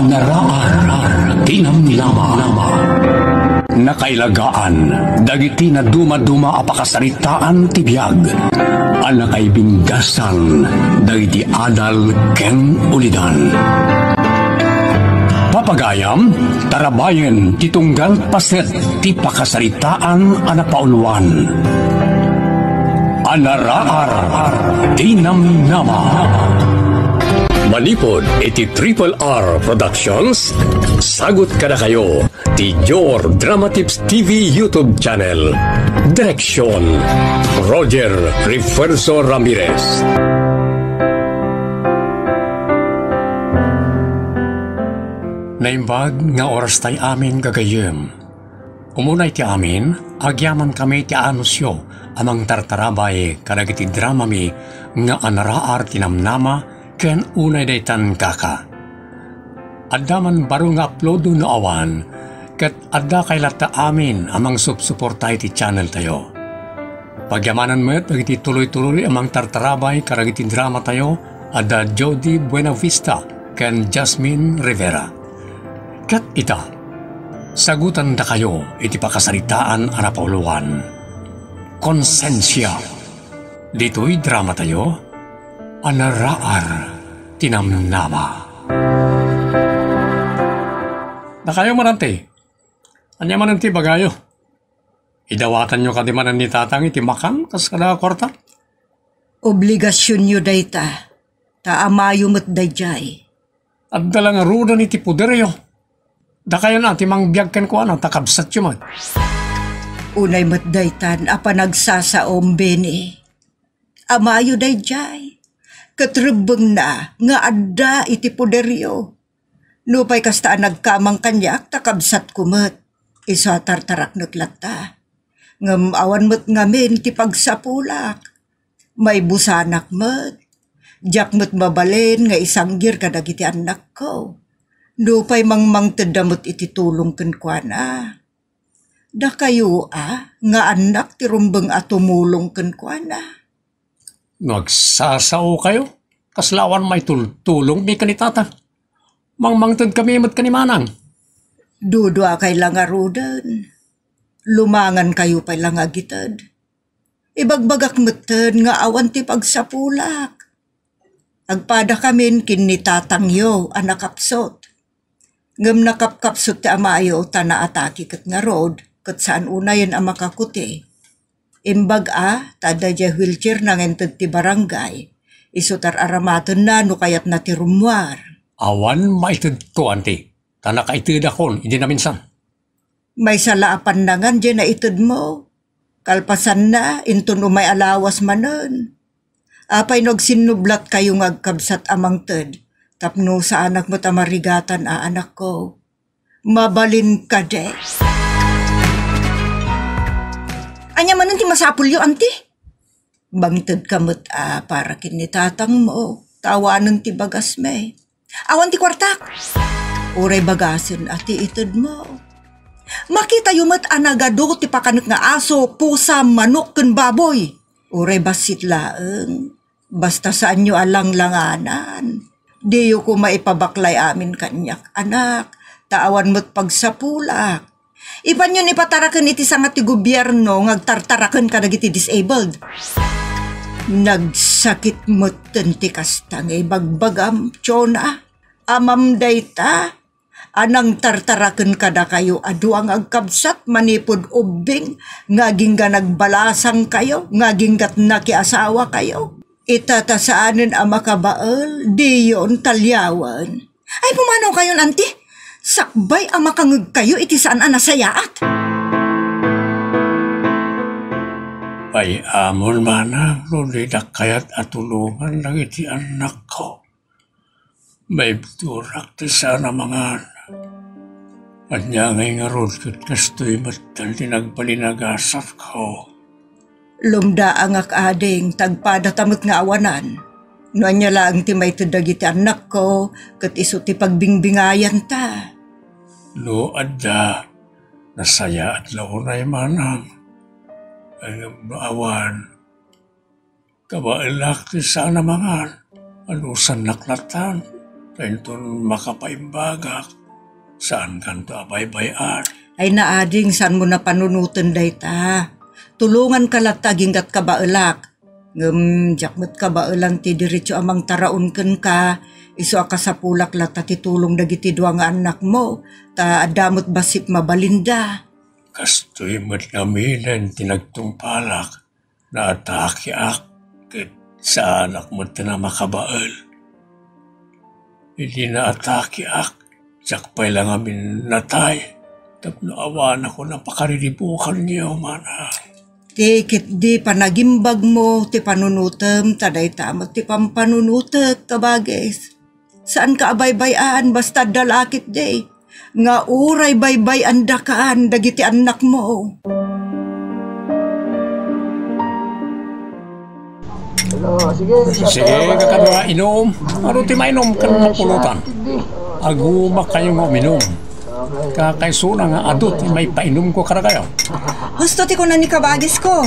Anaraar, tinamnama. Nakailagaan, dagiti na duma-duma apakasaritaan tibiyag. Anakay binggasan, dagiti adal ken ulidan. Papagayam, tarabayen, titunggal paset, ti pakasaritaan anapauluan. Anaraar, tinamnama. Manipod iti Triple R Productions. Sagot kada kayo ti Your Drama Tips TV YouTube channel. Direksyon Roger Refuerzo Ramirez. Naimbag nga oras tay amin gagayem. Umunay ti amin, agyaman kami ti anusyo amang tartarabay kadagiti drama mi nga anaraar tinamnama ken unay daytan kaka. Adda man baro nga uploado no awan, ket adda kay lata amin amang subsuportay ti channel tayo. Pagyamanan met dagiti tuloy-tuloy amang tartarabay karagiti drama tayo, adda Jody Buenavista ken Jasmine Rivera. Ket ita, sagutan da kayo iti pakasaritaan anapauluan. Konsensya. Dito'y drama tayo, anaraar tinamnama. Nakayo manante. Anya manante bagayo. Idawatan nyo kadimanan ni tatang iti makan kas kada kwarta. Obligasyon nyo dayta. Taamayo mo't dayjay. At dalang rudan iti puderyo. Da kayo na ti mangbiyagken ko ano takabsat yun mo. Unay mo't daytan apa nagsasaom beni. Amayo dayjay. Katrubeng na nga adda iti poderyo. Nupay kastaan nagkamang kanyak takabsat kumet. Isa tartarak naglata. Ngam awan mo't ngamin ti pagsapulak. May busanak mo't. Jak mo't mabalin nga isanggir kadagiti anak ko. Nupay mangmang tedamot iti tulong kenkwana. Da kayo nga anak ti rumbeng at tumulong kenkwana. Nagsasao kayo? Kaslawan may tulong may kanitatan. Mangmangtod kami mat kanimanang. Dudwa kay langarudan. Lumangan kayo pa'y langagitad. Ibagbagak matad nga awan ti pagsapulak. Agpada kamin kinitatangyo anakapsot. Ngam nakapkapsot ti amayo tana ataki kat nga road kat saan unayan ang makakuti. Imbag tada ja wheelchair nang entad ti barangay. Isutar aramaton na no kayat na ti rumwar. Awan maitid ko, auntie. Tanak itid akon, hindi na minsan. May salaapan na nga dyan na itid mo. Kalpasan na, intun umay alawas manon. Apay nagsinublat kayo ngagkabsat amang ted. Tapno sa anak mo tamarigatan anak ko. Mabalin ka de. Anya manon ti masapulyo, auntie? Bangted kamot para kinitatang mo. Tawanan ti bagas may. Awan ti kwartak. Uray bagasin ati itid mo. Makita yumat anagado ti pakanot nga aso, pusa, manok, ken baboy. Uray basit laeng. Basta saan nyo alang langanan. Diyo ko maipabaklay amin kanyak anak. Taawan mo't pagsapulak. Iban yun ipatarakan iti sangat ti gobyerno ngagtartarakan kadagiti disabled. Nagsakit mo ti kastang bagbagam, Chona. Amam dayta, anang tartaraken kada kayo aduang agkabsat manipod ubing, ngaging ga nagbalasang kayo, ngaging gat nakiasawa kayo. Itatasaanin ang makabaal, di yon talyawan. Ay pumanaw kayo, auntie? Sakbay ang makangag kayo, iti saan nasayaat? Ay amon manang, lulidak kayat atulungan lang iti anak ko. May turak ti sana mga at niya ngay nga rod kat kastoy matal tinagbalinagasat ko. Lumda ang akading tagpadatamot nga awanan. No anya lang ti may tudagi ti anak ko kat iso ti pagbingbingayan ta. No adda, nasaya at launay manang. Ay awan, kabailak ti sana mga anusan naklatan. Tenton makapaimbagak. Saan kanto abay-bayan? Ay naading saan mo na panunutan dayta. Tulungan ka lataging kat kabaelak. Jakmet kabaelan ti diretso amang taraon ken ka. Iso ka sa pulak lata ti tulong dagiti dua nga anak mo. Ta adamot basit mabalinda. Kastoy mat ngamilan tinagtungpalak na atake ket sa anak mo na makabael. Hindi na atake sakpay lang amin natay. Tapno awan ako na pakarilibukan niya mana. Ti kit di panagimbag mo ti panunutem taday tamot ti pampanunutek kabagis. Saan ka abay-bayan basta dalakit day. Nga uray baybay andakaan dagiti anak mo. Sige, kakadwa inom. Ano ti mainom kan napulutan? Aguma kayo nga uminom. Kakaisuna nga adot may painom ko karagayo. Gusto ti ko na ni kabagis ko.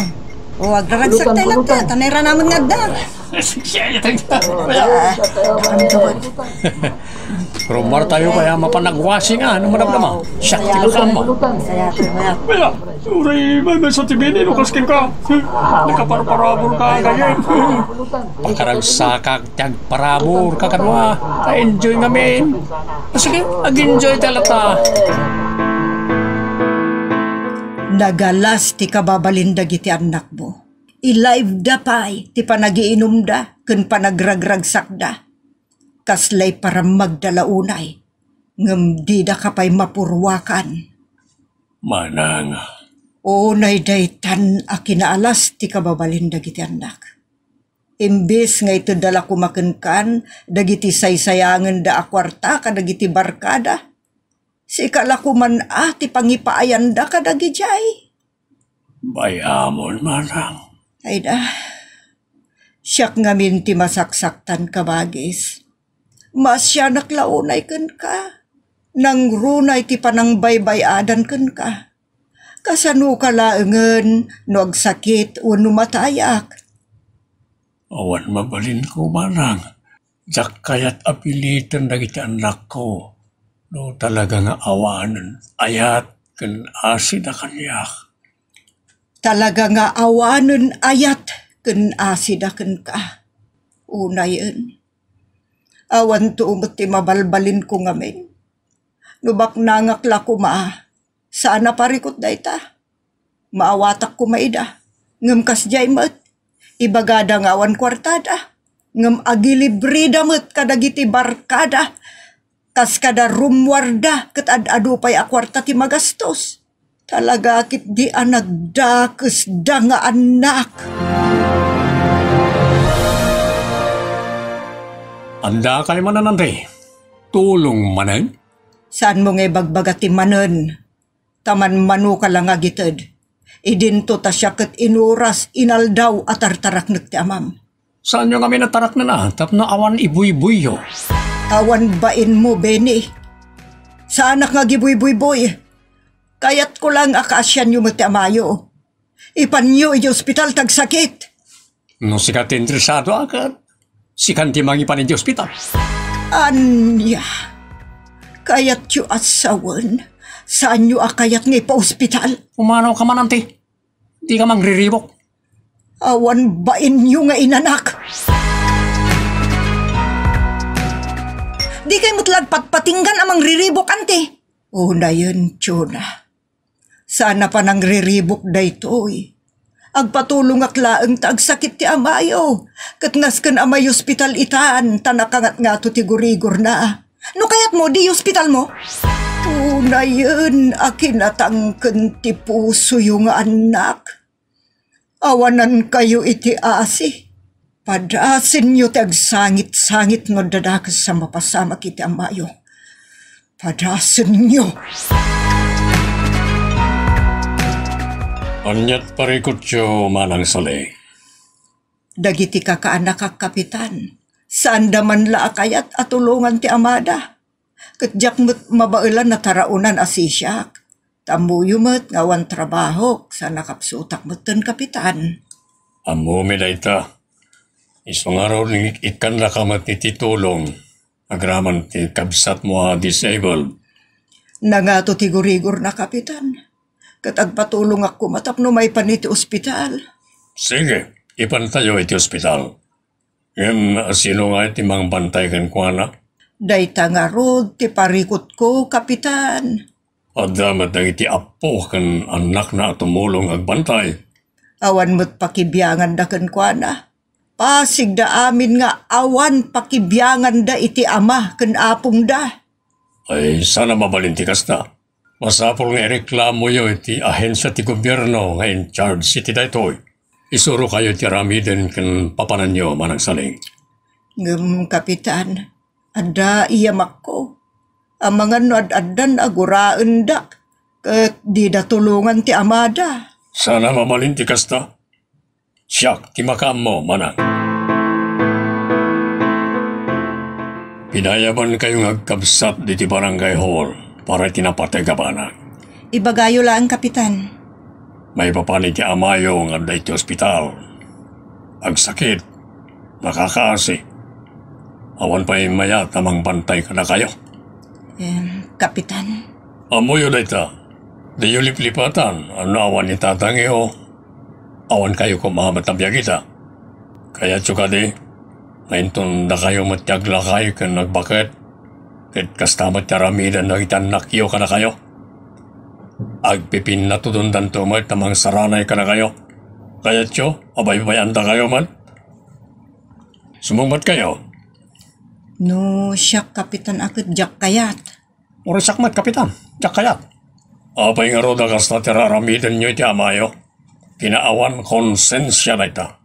O agraragsak tayo lang ta. Tanayra naman nga da. Rumar tayo kaya mapanagwasi nga. Ano managdama? Siyak tilakama. Wala. Uray, may sa tibini. Nukaskin ka. Nakaparparabor ka ganyan. Pakaragsakak tiyag parabor ka kadwa. Enjoy nga men. Sige, ag-enjoy talata. Nagalas ti kababalindag iti anak mo. I-live da pa'y ti panagiinom da, kun panagragragsak da. Kaslay para magdalaunay, ngem di da kapay mapurwakan. Manang. Unay daytan a kinaalas ti kababalindag iti anak. Imbes nga ito dala kumakenkan, dagiti saysayangan da akwarta kadagiti barkada. Si kalakuman ti pangipaayan da kadagi jay. Bayamon manang. Ay da, siyak ngamin ti masaksaktan kabagis. Mas siya naklaunay ken ka. Nang runay ti panang baybayadan ken ka. Kasano ka laengen, no agsakit o numatayak. Awan mabalin ko manang. Jak kayat apilitan dagiti anak ko. No talaga nga awanan, ayat ken asida kanyak. Talaga nga awanan ayat ken asida ken ka. Unayen. Awan to umot ti mabalbalin ko ngamin. Nubak nangakla ko sana parikot dayta. Maawatak ko maida. Ngem kas jay met. Ibagada nga awan kwartada. Ngem agilibrida met kadagiti barkada. Kas kada rumwarda ket ad-adu pay akwarta ti magastos. Talaga kit di anagdakes da nga anak. Anda kay mananante. Tulong manan? Saan mo nga bagbagati manen? Taman manu ka lang agited. Idinto ta siya ket inuras inaldaw at tartarak ti amam. Saan nyo kami natarak na tapno awan ibuy-buyo? Awan bain mo, Benny. Sa anak nga gibuy-buy-buy. Kayat ko lang akasyan yung mati amayo. Ipanyo iti ospital tagsakit. No sikat interesado agad. Sikan ti mangipan iti ospital. Anya. Kayat yu asawan. Saan yu akayat nga ipa-ospital? Umanaw ka manante. Di ka mangriribok. Awan bain yu nga inanak. Di kay mutlag patpatinggan amang riribok ante. Una yun, Chona. Sana pa nang riribok daytoy. Agpatulong aklaeng tagsakit ti amayo. Katngas kan amay hospital itaan, tanakangat nga to ti gurigor na. No kayat mo, di hospital mo? Una yun, akinatangken ti puso yung anak. Awanan kayo iti asi. Padasin nyo ti agsangit-sangit no dadakas sa mapasama kiti amayo. Padasin nyo. Anyat parikot yo manang salay. Dagiti kakaanak kak kapitan. Saan daman laakayat at tulungan ti amada. Katjak mo't mabailan na taraunan asisyak. Tamuyo mo't ngawan trabaho sa nakapsutak mo't ten kapitan. Amo mi dayta. Isong araw ning ikan na kamat ititulong. Agraman ti kabsat mo disabled. Nangato ti gurigor na kapitan. Katagpatulong ako matapno may paniti ospital. Sige, ipantayo iti ospital. Yan, sino nga iti mang bantay kan kwa na? Dayta nga rod ti parikot ko, kapitan. Adamat na iti apo kan anak na tumulong agbantay. Awan mo't pakibyangan da kan kwa na. Pasig da amin nga awan pakibyangan da iti ama kan apong da. Ay, sana mabalintikas na. Masapol nga reklamo yo iti ahensya ti gobyerno nga in charge iti daytoy. Isuro kayo ti ramiden kan papanan nyo managsaling. Kapitan, ada iyamak ko. Ang mga nuad-adan aguraan da. Kat di da tulungan ti amada. Sana mamalintikas na. Siyak, ti makam mo, manang. Pinayaban kayong agkabsat di ti barangay hall para tinapatay kabanan. Ibagayo lang, kapitan. May papanit ti amayo nga da iti ospital. Agsakit, nakakaasi. Awan pa'y mayat namang bantay ka na kayo. Kapitan. Amoyo da ita, di yung liplipatan, ano awan ni tatangi o. Awan kayo kumahamatambya kita. Kaya tsuka di, ngayon na kayo matyaglakay kan nagbakit. Kahit kastamat yaramidan na itanakyo ka na kayo. Agpipin na tudundan tumay tamang saranay ka na kayo. Kaya tiyo, abay-bayan da kayo man. Sumungbat kayo. No, siya kapitan akit jak kayat. Uri sakmat kapitan, jak kayat. Apay nga roda kasta tiraramidan nyo iti amayo. Kinaawan konsensya na ita.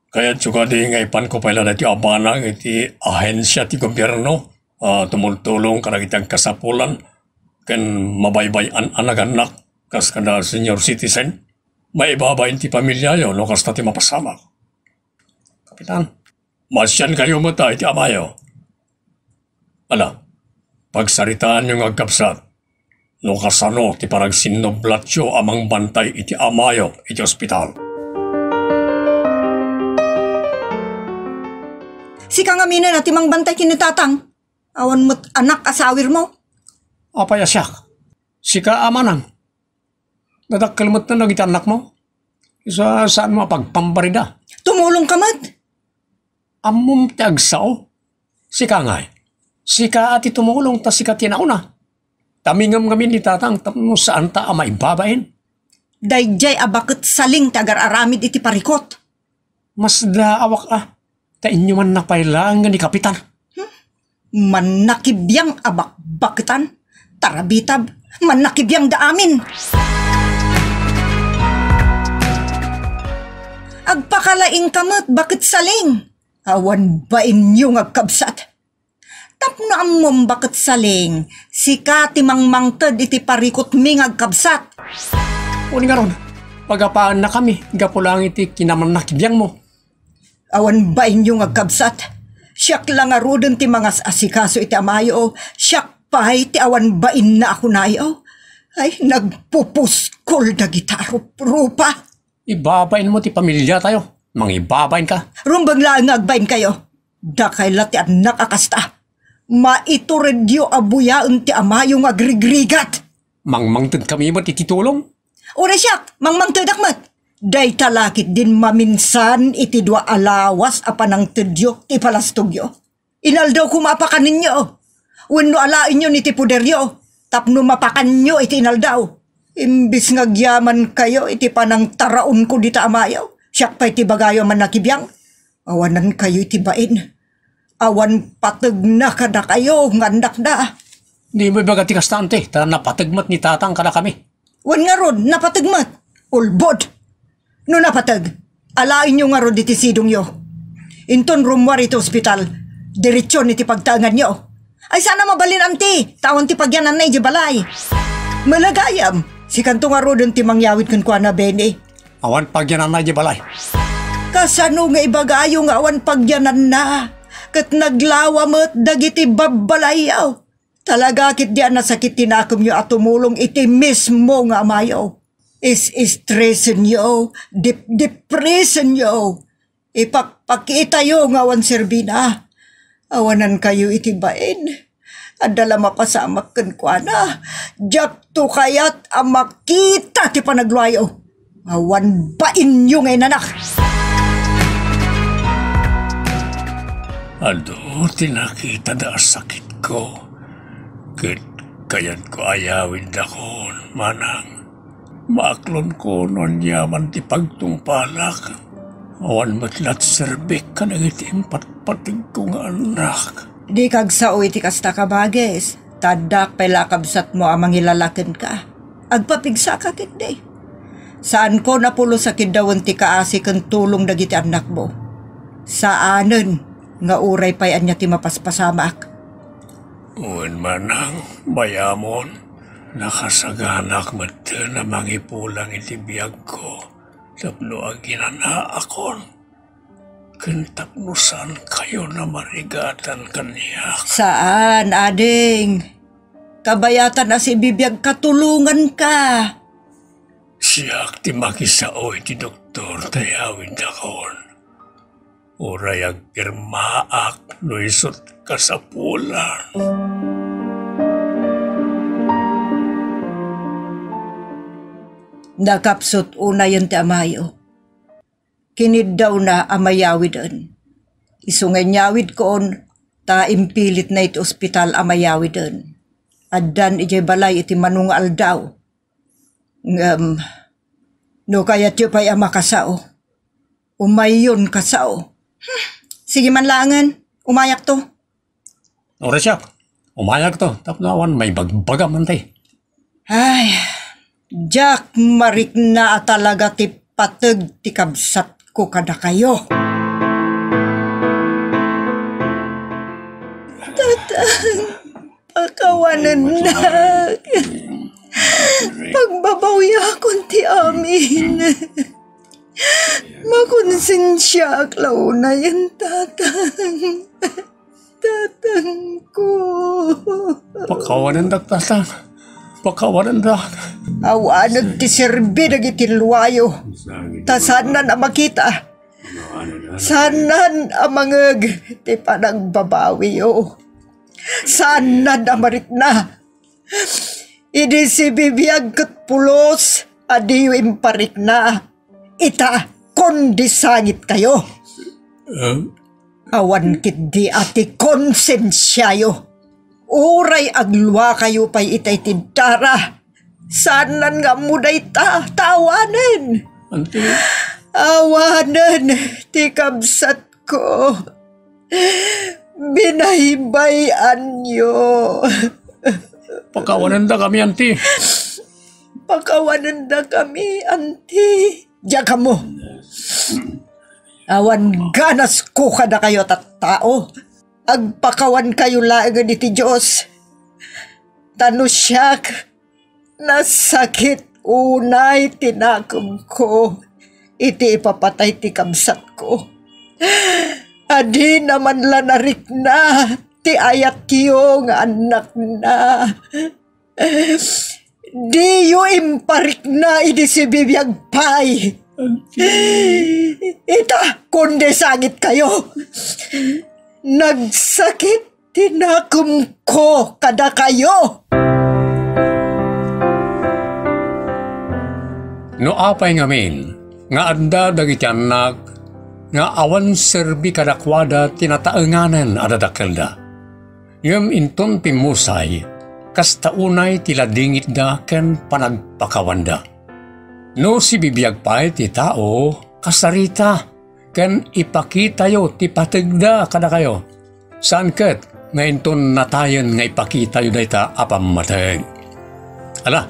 Kaya tsuka di nga ipan ko pala na iti abanang iti ahensya ti gobyerno. Tumultulong ka na kitang kasapulan. Ken mabaybay anak-anak kas kada senior citizen. Maibabayin ti pamilya yo no kasta ti mapasamak. Kapitan, masyan kayo mata iti amayo. Ala, pagsaritaan yung agkapsat. No kasano ti parang sinoblatyo amang bantay iti amayo iti ospital. Si kang amina na timang bantay kinitatang. Awan mo't anak asawir mo. Apaya siyak, sika amanang. Nadakkalmat na nagita anak mo. Isa saan mo pagpambarida? Tumulong ka mat. Amom ti agsao. Sika ngay. Sika ati tumulong ta sika tinauna. Tamingam kami ni tatang tapno saan ta ama ibabain. Dayjay abakit saling tagar aramid iti parikot. Mas daawak ta inyo man napailangan ni kapitan. Manakibyang abak-bakitan. Tarabitab, manakibyang da amin. Agpakalaing kamot, bakit saling? Awan ba inyong agkabsat? Tapno amom bakit saling? Sika timang mangtad iti parikot ming agkabsat. Uni nga ron, pagapaan na kami, gapulang iti kinaman nakibyang mo. Awan ba inyong agkabsat? Siyak lang arudon ti mga asikaso iti amayo. Siyak pahay ti awan bain na ako nayo. Ay, nagpupuskol na gitaro rupa. Ibabain mo ti pamilya tayo. Mangibabain ka. Rumbang lang agbain kayo. Dakay ti anak akasta. Maituredyo abuyaan ti amayong agrigrigat. Mangmangtad kami mo ti titulong. Ure siyak, mangmangtad akmat. Day talakit din maminsan iti dua alawas apanang tedyo ti palastugyo. Inaldaw kumapakan ninyo. Wenno alain nyo ni ti puderyo. Tapno mapakan nyo iti inaldaw. Imbis ngagyaman kayo iti panang taraon ko dita amayaw. Siyak pa iti bagayo man nakibiyang. Awanan kayo iti bain. Awan patag na kada kayo ngandak na. Di mo ibaga ti kastante, ta napatagmat ni tatang kada kami. Wan nga ron, napatagmat. Ulbod. No napatag, alain nyo nga ron diti sidong yo. Inton rumwari iti ospital, diretsyon iti pagtangan nyo. Ay sana mabalin amti, tawan ti pagyanan na iti balay. Malagayam, si kanto nga ron ti mangyawid kun kwa na bene. Awan pagyanan na iti balay. Kasano nga ibagayo nga awan pagyanan na, kat naglawa mo't dagiti babalayaw. Talaga kit diyan nasakit tinakom nyo at tumulong iti mismo nga amayaw. Is-stressen nyo, depressen nyo. Ipakpakita yo nga wan serbina. Awanan kayo itibain. Adala mapasamak kan kwa na. Jak to kayat ang makita ti panagluayo. Awan ba inyo ngayon anak? Ado, tinakita da sakit ko. Kayan ko ayawin dakon, manang. Maaklon ko non yaman ti pagtungpalak. Awan matlat serbik ka nagitim patpatig kong anak. Di kag sao iti kasta ka bages. Tadak pelakabsat mo amang ilalaken ka. Agpapigsa ka kiti. Saan ko napulo sa kidawan ti kaasi kan tulong dagiti anak mo? Saanen nga uray pay anya ti mapaspasamak? Uwan manang, bayamon. Nakasaganak mata na mangipulang iti biyag ko. Tapno ang ginanaakon. Kentapnusan kayo na marigatan kaniya. Saan, ading? Kabayatan na si bibiyag katulungan ka. Siyak ti makisao iti doktor tayawin dakon. Uray ang pirmaak no isot kasapulan. Nakapsot una yun ti amayo. Kinid daw na amayawidon. Isungay nyawid koon, ta impilit na iti ospital amayawidon. Addan ijay balay iti manungal daw. No kaya tiyo pa'y amakasao. Umayon kasao. Sige man langan, umayak to. Ora siya, umayak to. Tapnawan may bagbagam man tay. Ay, Jack marik na talaga ti pateg ti kabsat ko kada kayo. Tatang, pakawanan na. Pagbabawi akong ti amin. Makonsensya aklaw na yan, tatang. Tatang ko. Pakawanan da, tatang. Pakawanan da. Awanag ti serbi dagiti luwayo. Ta sanan ang makita. Sanan ang mangag ti panagbabawi yo. Sanan ang marik na. Idi si bibiyag kat pulos. Adiyo imparik na. Ita kundi sangit kayo. Awan kit di ati konsensyayo. Uray agluwa kayo pa'y itay tintara. Sanan nga muday tawanan. Ante. Awanan ti kabsat ko. Binaybayan nyo. Pakawanan da kami, ante. Pakawanan da kami, ante. Diyan ka mo. Awan ganas ko kada kayo tattao. Agpakawan kayo laang iti Diyos. Tanusyak, nasakit unay tinakom ko. Iti ipapatay ti kamsat ko. Adi naman lanarik na, ti ayat kiyo nga anak na. Di yu imparik na idi si bibiyag pay. Ita, kundi sangit kayo. Nagsakit tinakom ko kada kayo. No apay ngamin, nga anda dagiti anak, nga awan serbi kadakwada tinataenganan adadakelda. Ngem inton pimusay, kasta unay tila dingit da ken panagpakawanda. No si bibiyag pay ti tao, kasarita, ken ipakita yo ti pategda kada kayo. Saan ket nga inton natayen nga ipakita yo dayta apamateg. Ala,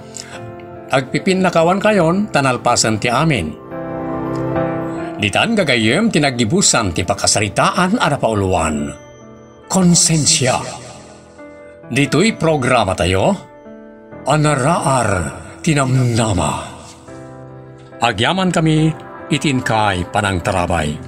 agpipin nakawan kayon tanalpasan ti amin. Ditan gagayem tinagibusan ti pakasaritaan ada pauluan. Konsensya. Dito'y programa tayo, Anaraar Tinamnama. Agyaman kami, itin kay panang tarabay.